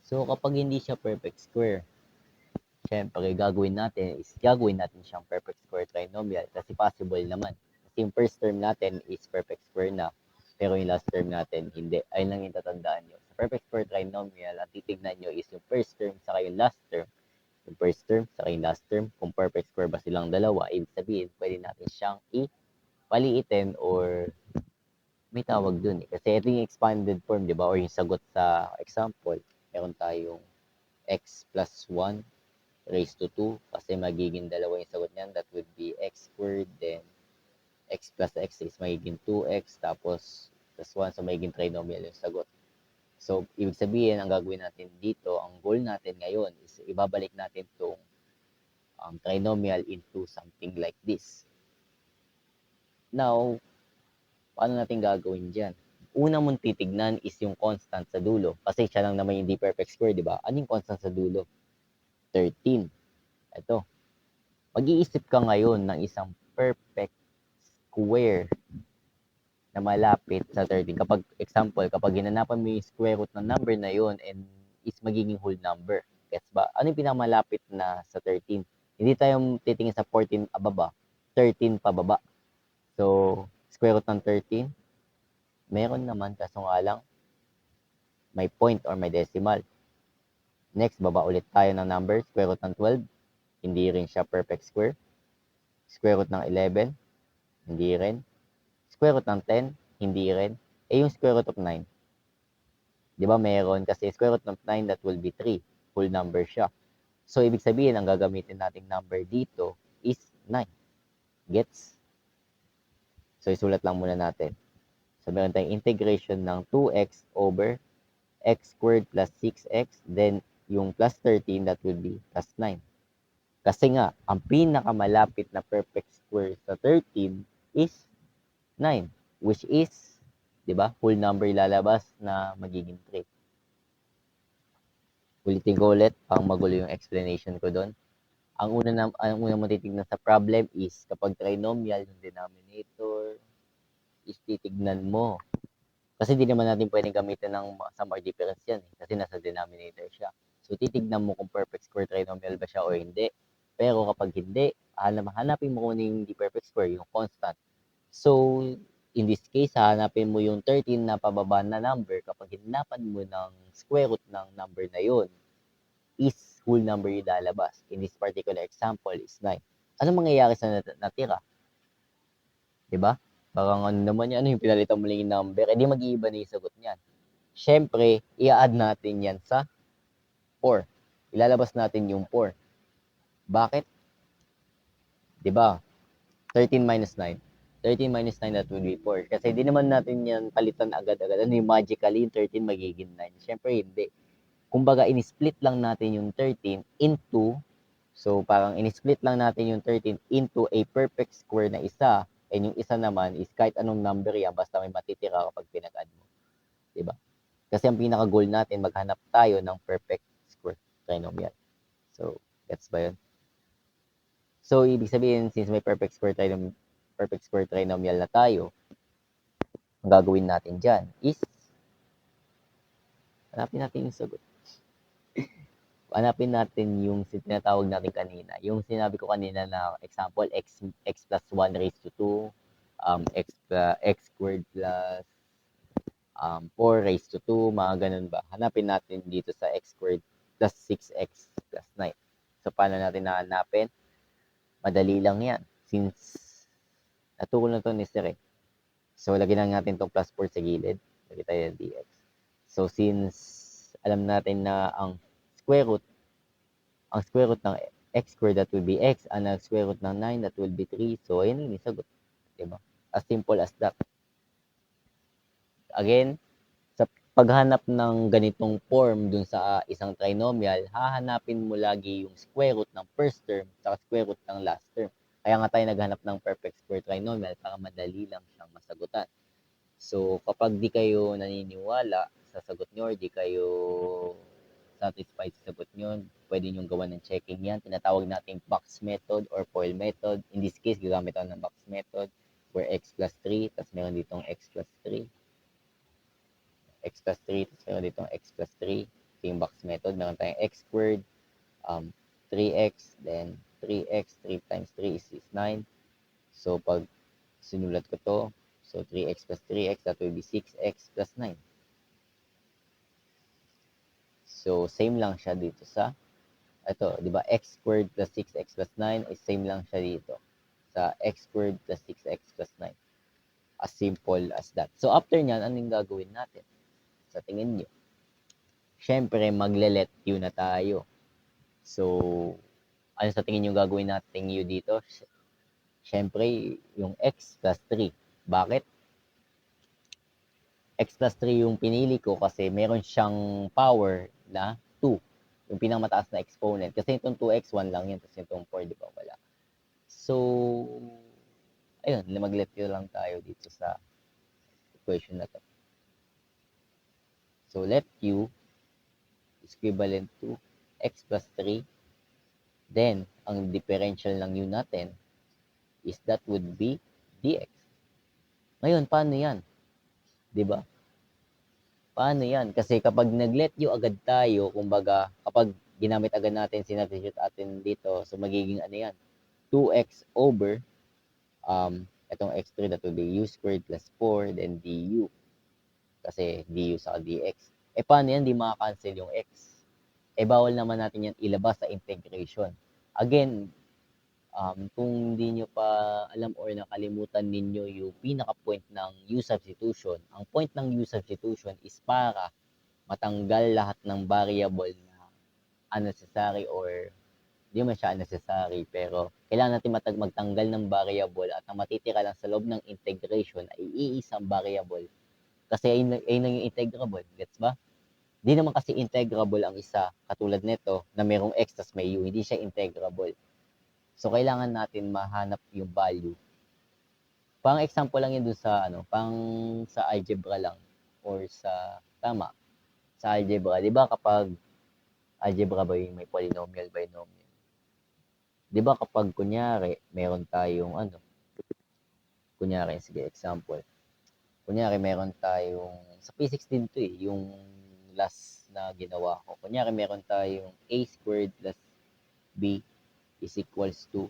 So, kapag hindi siya perfect square, syempre gagawin natin siyang perfect square trinomial kasi possible naman. Kasi yung first term natin is perfect square na, pero yung last term natin hindi. Ayun lang yung tatandaan nyo. Sa perfect square trinomial, ang titignan nyo is yung first term saka yung last term. Yung first term saka yung last term, kung perfect square ba silang dalawa, ibig sabihin, pwede natin siyang ipaliitin or may tawag dun eh. Kasi ito yung expanded form, di ba? Or yung sagot sa example, meron tayong x plus 1 raised to 2 kasi magiging dalawa yung sagot niyan. That would be x squared, then x plus x is magiging 2x, tapos plus 1, so magiging trinomial yung sagot. So, ibig sabihin, ang gagawin natin dito, ang goal natin ngayon is ibabalik natin itong trinomial into something like this. Now, paano natin gagawin dyan? Una mong titignan is yung constant sa dulo. Kasi siya lang naman hindi perfect square, di ba? Ano yung constant sa dulo? 13. Ito. Mag-iisip ka ngayon ng isang perfect square na malapit sa 13. Kapag, example, kapag hinanapan mo yung square root ng number na yun and is magiging whole number. Gets ba? Ano yung pinakamalapit na sa 13? Hindi tayo titingin sa 14 ababa, 13 pababa. So, square root ng 13, meron naman, kaso nga lang, may point or may decimal. Next, baba ulit tayo ng number, square root ng 12, hindi rin siya perfect square. Square root ng 11, hindi rin. Square root ng 10, hindi rin. Eh, yung square root of 9, di ba meron? Kasi square root of 9, that will be 3. Full number siya. So, ibig sabihin, ang gagamitin nating number dito is 9. Gets? So, isulat lang muna natin. So, meron tayong integration ng 2x over x squared plus 6x, then yung plus 13, that will be plus 9. Kasi nga, ang pinakamalapit na perfect square sa 13 is 9, which is, di ba, whole number ilalabas na magiging 3. Ulitin ko ulit, pang magulo yung explanation ko doon. Ang una mo titignan sa problem is, kapag trinomial yung denominator, is titignan mo. Kasi di naman natin pwedeng gamitin ng sum or difference yan eh, kasi nasa denominator siya. So, titignan mo kung perfect square trinomial ba siya o hindi. Pero kapag hindi, hanapin mo kung ano yung hindi perfect square, yung constant. So, in this case, hahanapin mo yung 13 na pababa na number. Kapag hinapan mo ng square root ng number na yun, is whole number yung lalabas. In this particular example is 9. Ano mangyayari sa natira? Diba? Parang ano naman yan, ano yung pinalitan mo lang yung number, edi mag-iiba na yung sagot niyan. Siyempre, i-add natin yan sa 4. Ilalabas natin yung 4. Bakit? Diba? 13 minus 9. 13 minus 9, that will be 4. Kasi di naman natin yan palitan agad-agad. Ano yung magically, yung 13 magiging 9? Siyempre, hindi. Kumbaga, in-split lang natin yung 13 into, so parang in-split lang natin yung 13 into a perfect square na isa, and yung isa naman is kahit anong number yan, basta may matitira kapag pinag-add mo. Diba? Kasi ang pinaka-goal natin, maghanap tayo ng perfect square trinomial. So, gets ba yun? So, ibig sabihin, since may perfect square trinomial na tayo, ang gagawin natin dyan is, hanapin natin yung sagot. Hanapin natin yung tinatawag natin kanina. Yung sinabi ko kanina na example, x plus 1 raised to 2, x squared plus 4 raised to 2, mga ganun ba. Hanapin natin dito sa x squared plus 6x plus 9. So, paano natin nahanapin? Madali lang yan. Since naturo na to ni Sir eh. So, lagyan lang natin itong plus 4 sa gilid. Lagyan tayo ng dx. So, since alam natin na ang square root ng x squared, that will be x, and ang square root ng 9, that will be 3. So, ayun yung sagot. Diba? As simple as that. Again, sa paghanap ng ganitong form dun sa isang trinomial, hahanapin mo lagi yung square root ng first term sa square root ng last term. Kaya nga tayo naghanap ng perfect square trinomial para madali lang siyang masagutan. So, kapag di kayo naniniwala sa sagot nyo or di kayo satisfied sa sagot nyo, pwede nyo gawa ng checking yan. Tinatawag natin box method or FOIL method. In this case, gagamit ako ng box method where x plus 3, tapos meron ditong x plus 3, x plus 3, tapos meron ditong x plus 3. king box method, meron tayong x squared, 3x, then 3x, 3 times 3 is 9. So, pag sinulat ko to, so 3x plus 3x, that will be 6x plus 9. So, same lang siya dito sa, ito, di ba, x squared plus 6x plus 9 is same lang siya dito sa x squared plus 6x plus 9. As simple as that. So, after nyan, anong gagawin natin? Sa tingin nyo? Siyempre, magle-let u na tayo. So, ano sa tingin nyo gagawin natin u dito? Siyempre, yung x plus 3. Bakit? X plus 3 yung pinili ko kasi meron siyang power na 2. Yung pinamataas na exponent. Kasi itong 2x, 1 lang yun. Tapos itong 4, di ba? Wala. So, ayun, mag-let u lang tayo dito sa equation na to. So, let u is equivalent to x plus 3. Then, ang differential ng u natin is that would be dx. Ngayon, paano yan? Diba? Paano yan? Kasi kapag nag-let u agad tayo, kumbaga, kapag ginamit agad natin, sinubstitute atin dito, so magiging ano yan? 2x over, itong x3, that would be u squared plus 4, then du. Kasi du sa dx. Paano yan? Di makakancel yung x. Bawal naman natin yan ilabas sa integration. Again, kung hindi nyo pa alam or nakalimutan ninyo yung pinaka-point ng u substitution, ang point ng u substitution is para matanggal lahat ng variable na unnecessary or hindi man siya unnecessary, pero kailangan natin magtanggal ng variable at ang matitira lang sa loob ng integration ay iisang variable. Kasi ayun yung integrable, gets ba? Hindi naman kasi integrable ang isa, katulad nito na merong x tas may u, hindi siya integrable. So, kailangan natin mahanap yung value. Pang example lang yun dun sa, sa algebra lang or sa, sa algebra. Di ba kapag algebra ba yung may polynomial, binomial? Di ba kapag kunyari, meron tayong, kunyari, sige, example. Kunyari, meron tayong, sa physics din to yung last na ginawa ko. Kunyari, meron tayong a squared plus b is equals to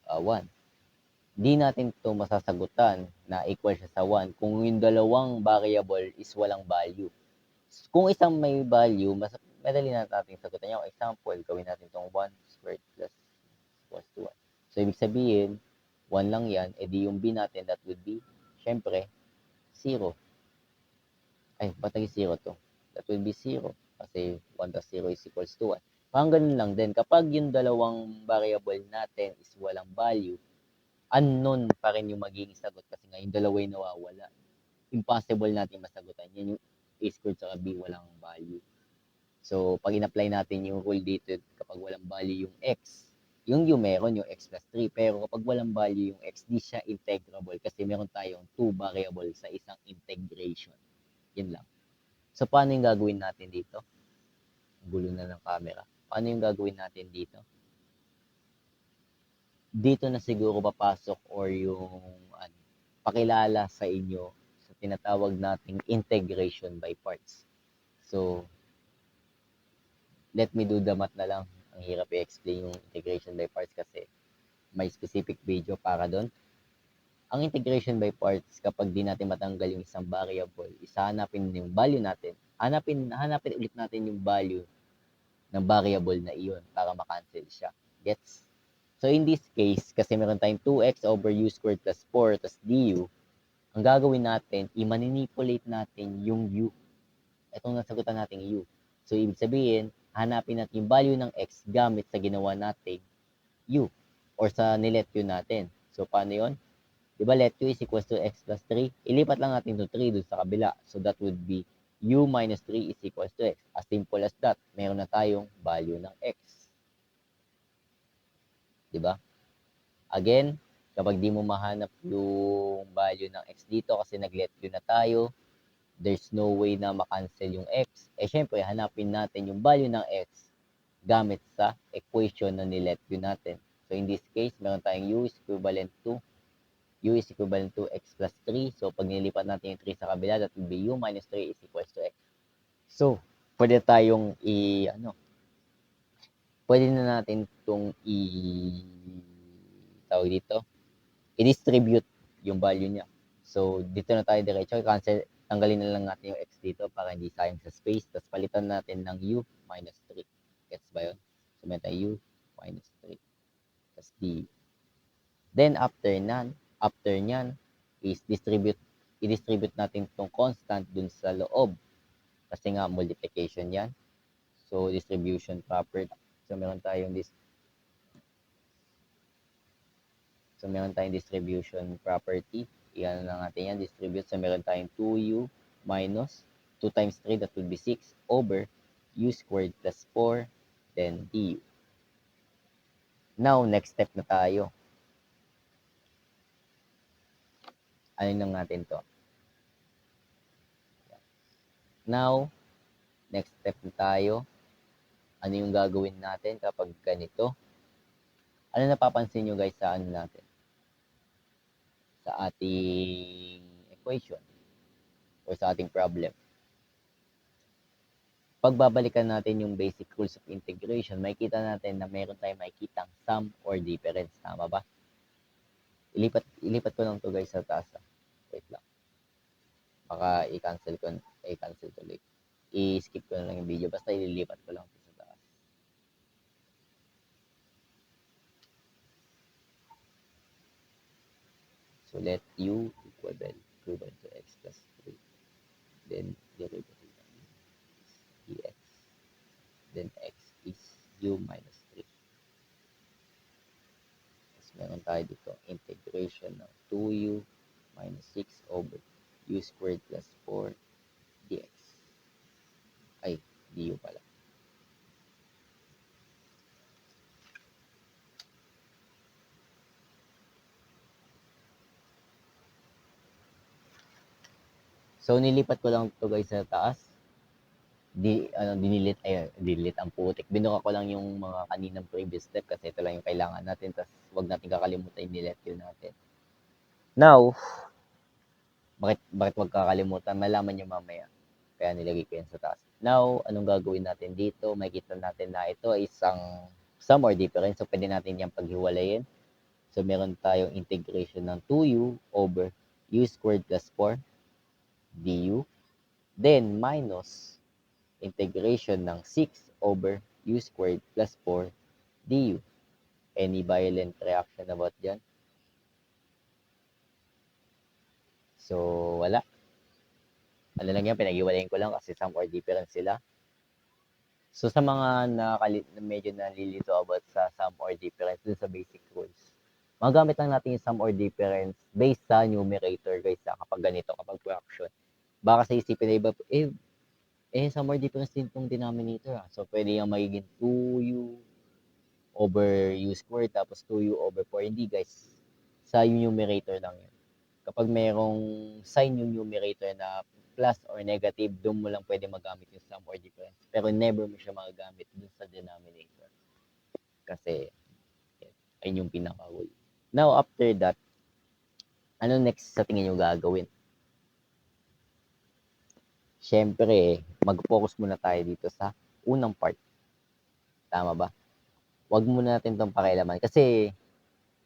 1. Di natin to masasagutan na equal siya sa 1 kung yung dalawang variable is walang value. Kung isang may value, mas madali na natin sagutan yung example, gawin natin itong 1 squared plus equals to 1. So, ibig sabihin, 1 lang yan, edi yung b natin, that would be, syempre, 0. Ay, ba't naging 0 to? That would be 0. Kasi 1 plus 0 is equals to 1. Parang ganun lang din. Kapag yung dalawang variable natin is walang value, unknown pa rin yung magiging sagot kasi nga yung dalawa yung nawawala. Impossible natin masagutan. Yan yung a squared sa b walang value. So, pag in-apply natin yung rule dito, kapag walang value yung x, yung u meron, yung x plus 3. Pero kapag walang value yung x, di siya integrable kasi meron tayong 2 variable sa isang integration. Yan lang. So, paano yung gagawin natin dito? Gulo na ng camera. Paano yung gagawin natin dito? Dito na siguro papasok or yung pakilala sa inyo sa tinatawag nating integration by parts. So, let me do the math na lang. Ang hirap i-explain yung integration by parts kasi may specific video para doon. Ang integration by parts, kapag di natin matanggal yung isang variable, hanapin yung value natin. Hanapin ulit natin yung value ng variable na iyon para makancel siya. Gets? So, in this case, kasi meron tayong 2x over u squared plus 4 plus du, ang gagawin natin, i-manipulate natin yung u. Itong nasagutan natin u. So, ibig sabihin, hanapin natin yung value ng x gamit sa ginawa natin u or sa nilet u natin. So, paano yun? Diba, let u is equals to x plus 3. Ilipat lang natin to 3 dun sa kabila. So, that would be u minus 3 is equals to x. As simple as that. Meron na tayong value ng x. Diba? Again, kapag di mo mahanap yung value ng x dito kasi nag-let u na tayo, there's no way na makancel yung x. Syempre, hanapin natin yung value ng x gamit sa equation na nilet u natin. So, in this case, meron tayong u is equivalent to x plus 3. So, pag nilipat natin yung 3 sa kabila, that will be u minus 3 is equals to x. So, pwede tayong pwede na natin itong tawag dito, i-distribute yung value niya. So, dito na tayo diretso, cancel, tanggalin na lang natin yung x dito para hindi sayang sa space, tapos palitan natin ng u minus 3. Gets ba yun? So, may tayo u minus 3, tapos du. Then, after nyan, is i-distribute natin itong constant dun sa loob. Kasi nga, multiplication yan. So, distribution property. So, meron tayong distribution property. Iyan lang natin yan, distribute. So, meron tayong 2u minus 2 times 3, that would be 6, over u squared plus 4, then du. Now, next step na tayo. Ano lang natin to? Now, next step na tayo. Ano yung gagawin natin kapag ganito? Ano napapansin nyo guys sa ano natin? Sa ating equation or sa ating problem. Pagbabalikan natin yung basic rules of integration, makikita natin na meron tayong makikitang sum or difference. Tama ba? Ilipat ko lang to guys sa taas. Wait lang. Baka i-cancel tuloy. I-skip ko na lang yung video. Basta ililipat ko lang to sa taas. So let u equivalent to x plus 3. Then derivative dx. Then x is u minus 3. Tapos meron tayo dito, integration ng 2u minus 6 over u squared plus 4 dx. Ay, du pala. So, nilipat ko lang to guys sa taas. Dinilit ang putik. Binuka ko lang yung mga kaninang previous step kasi ito lang yung kailangan natin. Tapos, wag natin kakalimutan yung nilet yun natin. Now, bakit wag kakalimutan? Malaman nyo mamaya. Kaya nilagay ko yan sa taas. Now, anong gagawin natin dito? Makikita natin na ito ay isang sum or difference. So, pwede natin yung paghiwalayin. So, meron tayong integration ng 2u over u squared plus 4 du. Then, minus integration ng 6 over u squared plus 4 du. Any violent reaction about dyan? So, wala. Ano lang yan, pinag-iwalayin ko lang kasi sum or difference sila. So, sa mga medyo nalilito about sa sum or difference dun sa basic rules, magamit lang natin yung sum or difference based sa numerator guys kapag ganito, kapag fraction. Baka sa isipin na iba, sum or difference din itong denominator. So, pwede yung magiging 2u over u squared tapos 2u over 4. Hindi guys, sa numerator lang yun. Kapag merong sign yung numerator na plus or negative, doon mo lang pwede magamit yung sum or difference. Pero never mo siya magagamit dun sa denominator. Kasi, ayun yung pinaka-rule. Now, after that, ano next sa tingin nyo gagawin? Siyempre, mag-focus muna tayo dito sa unang part. Tama ba? Huwag muna natin itong pakialaman. Kasi,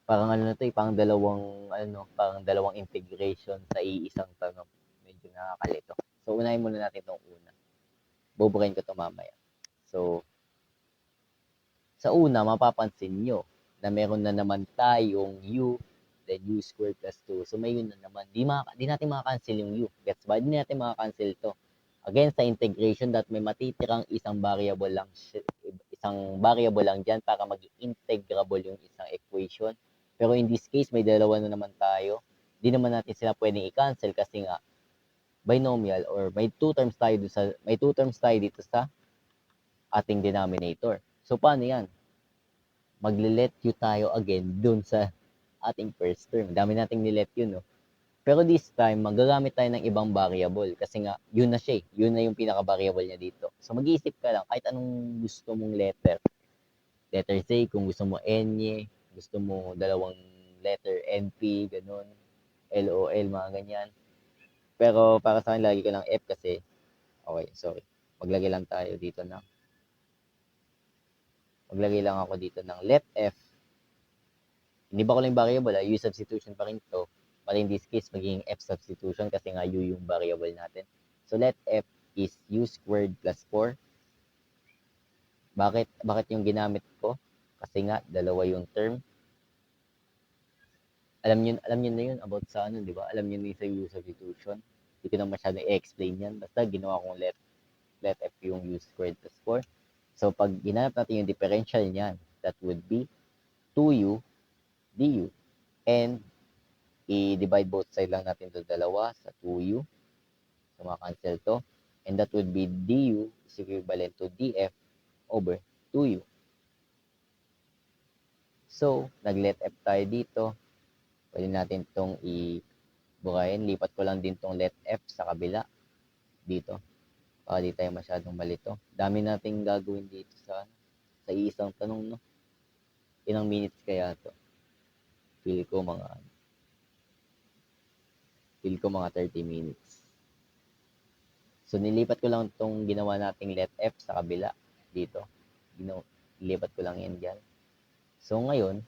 parang parang dalawang integration sa iisang tanong. Medyo nakakalito. So, unahin muna natin itong una. Bubukayin ko ito mamaya. So, sa una, mapapansin nyo na meron na naman tayong u, then u squared plus 2. So, may yun na naman. Di natin makakancel yung u. Gets ba? Di natin makakancel to. Again, sa integration, that may matitirang isang variable lang dyan para maging integrable yung isang equation. Pero in this case, may dalawa na naman tayo. Di naman natin sila pwedeng i-cancel kasi nga binomial or may two terms tayo dito sa ating denominator. So, paano yan? Magle-let u tayo again dun sa ating first term. Dami nating nilet yun, no? Pero this time, magagamit tayo ng ibang variable kasi nga, yun na siya. Yun na yung pinaka-variable niya dito. So, mag-iisip ka lang, kahit anong gusto mong letter. Letter C, kung gusto mo N, gusto mo dalawang letter NP, ganun. LOL, mga ganyan. Pero para sa akin, lagi ko ng F kasi, okay, sorry. Maglagay lang tayo dito ng, maglagay lang ako dito ng let f. Hindi ba ko lang variable, u substitution pa rin to. But in this case, magiging f substitution kasi nga u yung variable natin. So let f is u squared plus 4. Bakit yung ginamit ko? Kasi nga, dalawa yung term. Alam niyo na yun about sa ano, di ba? Alam niyo na yun sa u substitution. Hindi ko na masyadong i-explain yan. Basta ginawa kong let f yung u squared plus 4. So, pag ginanap natin yung differential niyan, that would be 2u du. And, i-divide both side lang natin to dalawa sa 2u. So, maka-cancel to. And that would be du is equivalent to df over 2u. So, nag-let f tayo dito. Pwede natin itong i-bukayin. Lipat ko lang din itong let f sa kabila. Dito. Para di tayo masyadong malito. Dami nating gagawin dito sa isang tanong, no? Ilang minutes kaya to? Feel ko mga 30 minutes. So, nilipat ko lang itong ginawa nating let f sa kabila. Dito. Nilipat ko lang yan dyan. So, ngayon,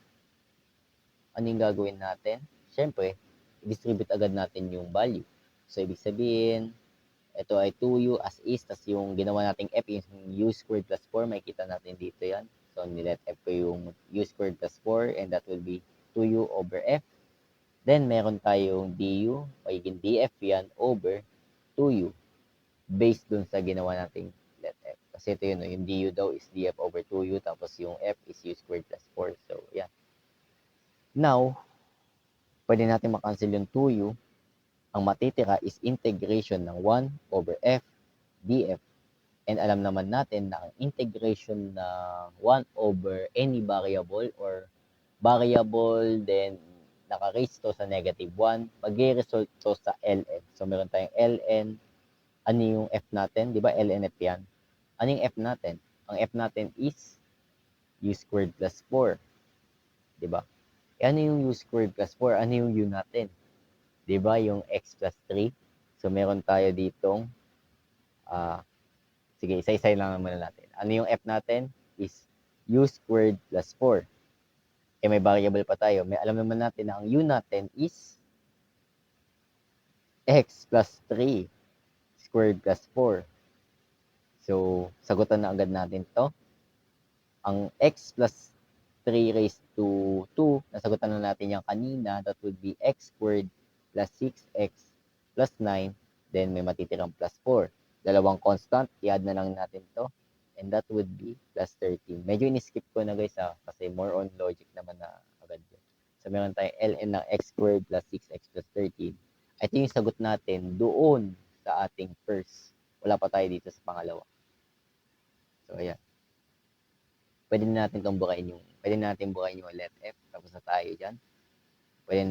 ano yung gagawin natin? Siyempre, i-distribute agad natin yung value. So, ibig sabihin, ito ay 2u as is, tas yung ginawa nating f is u squared plus 4, makikita natin dito yan. So, nilet f ko yung u squared plus 4, and that will be 2u over f. Then, meron tayong du, magiging df yan over 2u, based dun sa ginawa nating let f. Kasi ito yun, yung du daw is df over 2u, tapos yung f is u squared plus 4. So, yan. Now, pwede natin makancel yung 2u. Ang matitira is integration ng 1 over f df. And alam naman natin na ang integration ng 1 over any variable or variable then naka-raise to sa negative 1, mag-result to sa ln. So, meron tayong ln. Ano yung f natin? Di ba lnf yan? Ano yung f natin? Ang f natin is u squared plus 4. Di ba? Ano yung u squared plus 4? Ano yung u natin? Di ba? Yung x plus 3. So, meron tayo ditong sige, isa-isa lang muna natin. Ano yung f natin? Is u squared plus 4. May variable pa tayo. Alam naman natin na ang u natin is x plus 3 squared plus 4. So, sagutan na agad natin to. Ang x plus 3 raised to 2, nasagutan na natin yung kanina. That would be x squared plus 6x plus 9. Then, may matitirang plus 4. Dalawang constant, i-add na lang natin to. And that would be plus 13. Medyo in-skip ko na guys kasi more on logic naman na agad yun. So, meron tayong ln ng x squared plus 6x plus 13. Ito yung sagot natin doon sa ating first. Wala pa tayo dito sa pangalawa. So, ayan. Pwede na natin bukayin yung let f. Tapos na tayo dyan. Pwede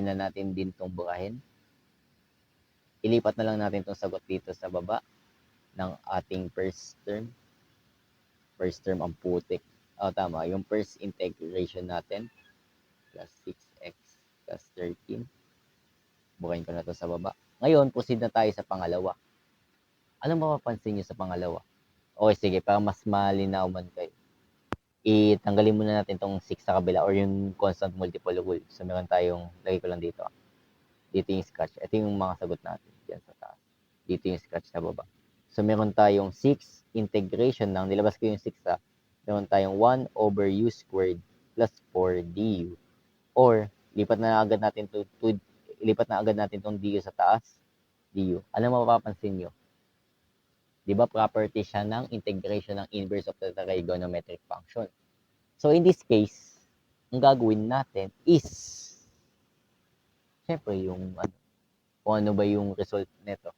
na natin din itong bukahin. Ilipat na lang natin itong sagot dito sa baba ng ating first term. First term ang putik. Tama. Yung first integration natin. Plus 6x plus 13. Bukayin ko na ito sa baba. Ngayon, proceed na tayo sa pangalawa. Ano mapapansin nyo sa pangalawa? Okay, sige. Para mas malinaw man kayo. Itanggalin muna natin itong 6 sa kabila or yung constant multiple rule. So, meron tayong, lagay ko lang dito. Dito yung sketch. Ito yung mga sagot natin. Diyan sa taas. Dito yung sketch sa baba. So, meron tayong 6 integration ng, nilabas ko yung 6 meron tayong 1 over u squared plus 4 du. Or, lipat na agad natin itong du sa taas. Du. Ano mapapansin nyo? Di ba property siya ng integration ng inverse of the trigonometric function? So, in this case, ang gagawin natin is, syempre, kung ano ba yung result nito.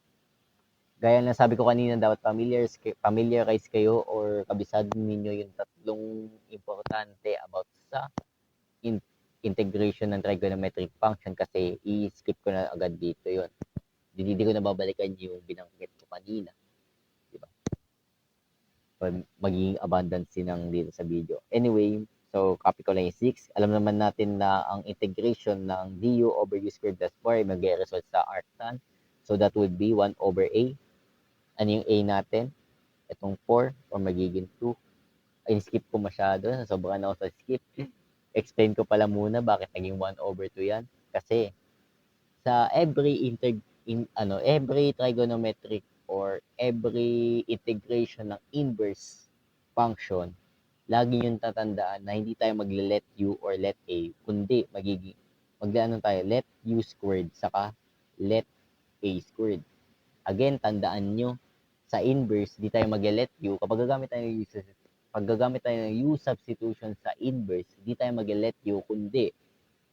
Gaya na sabi ko kanina, dapat familiarize kayo or kabisado ninyo yung tatlong importante about sa integration ng trigonometric function kasi i-skip ko na agad dito yon. Hindi ko na babalikan yung binanggit ko kanina. Diba? Magiging abundant sinang dito sa video. Anyway, so copy ko lang yung 6. Alam naman natin na ang integration ng du over u squared plus 4 ay mag-result sa arctan. So that would be 1 over a. Ano yung A natin? Itong 4 or magiging 2. Ay, skip ko masyado. Sobrang ako sa skip. Explain ko pala muna bakit naging 1/2 yan. Kasi sa every trigonometric or every integration ng inverse function, lagi yung tatandaan na hindi tayo magle-let u or let a, kundi magiging tayo, let u squared saka let a squared. Again, tandaan nyo, sa inverse, di tayo mag-let u. Pag gagamit tayo ng u substitution sa inverse, di tayo mag-let u, kundi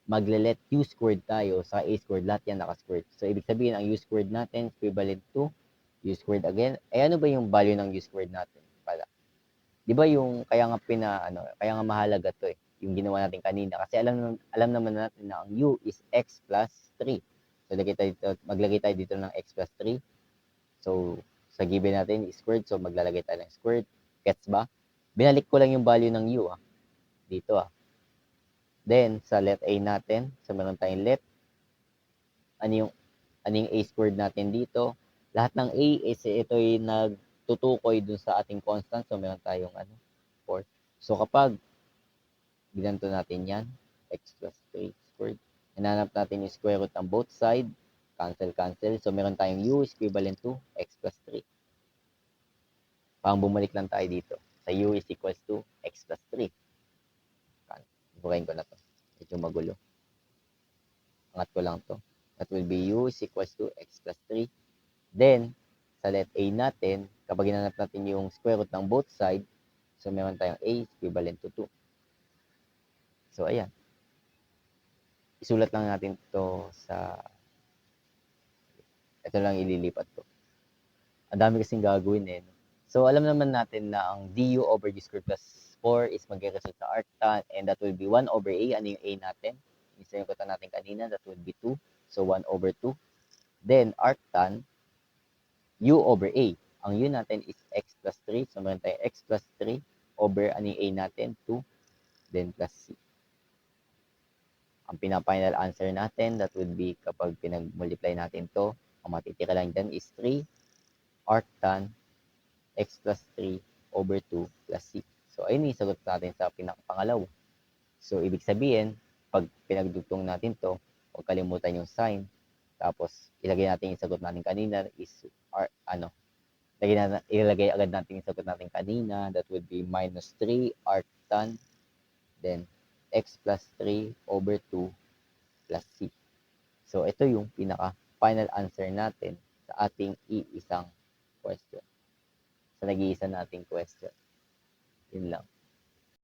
magle-let u squared tayo sa a squared, lahat yan naka-squared. So, ibig sabihin, ang u squared natin equivalent to u squared again. Eh, ano ba yung value ng u squared natin? Pala. Di ba yung, kaya nga mahalaga to eh, yung ginawa natin kanina. Kasi alam naman natin na ang u is x plus 3. So, maglagay tayo dito ng x plus 3. So, sa given natin is squared. So, maglalagay tayo ng squared. Gets ba? Binalik ko lang yung value ng u dito Then, sa let a natin, so meron tayong let, ano yung a squared natin dito. Lahat ng a is ito ay nagtutukoy dun sa ating constant. So, meron tayong 4. So, kapag ginanto natin yan, x plus 3 squared, hinanap natin yung square root ng both side, cancel. So, meron tayong u is equivalent to x plus 3. Parang bumalik lang tayo dito. Sa u is equals to x plus 3. Bukayin ko na to. Medyo magulo. Angat ko lang to. That will be u is equals to x plus 3. Then, sa let a natin, kapag ginanap natin yung square root ng both side, so meron tayong a is equivalent to 2. So, ayan. Isulat lang natin to sa... Ito lang ililipat ko. Ang dami kasing gagawin eh. So, alam naman natin na ang du over d squared plus 4 is mag-result sa arctan, and that will be 1 over a. Ano yung a natin? Isa yung kuta natin kanina, that will be 2. So, 1 over 2. Then, arctan, u over a. Ang u natin is x plus 3. So, meron tayo x plus 3 over ano yung a natin? 2. Then, plus c. Ang pinaka-final answer natin, that would be kapag pinag-multiply natin to, ang matitira lang dyan is 3 arctan x plus 3 over 2 plus c. So, ayun yung sagot natin sa pinakapangalaw. So, ibig sabihin, pag pinagdugtong natin to, huwag kalimutan yung sign. Tapos, ilagay natin yung sagot natin kanina is, ilalagay agad natin yung sagot natin kanina. That would be minus 3 arctan, then x plus 3 over 2 plus c. So, ito yung pinaka-final answer natin sa ating iisang question. Sa nag-iisa nating question. Yun lang.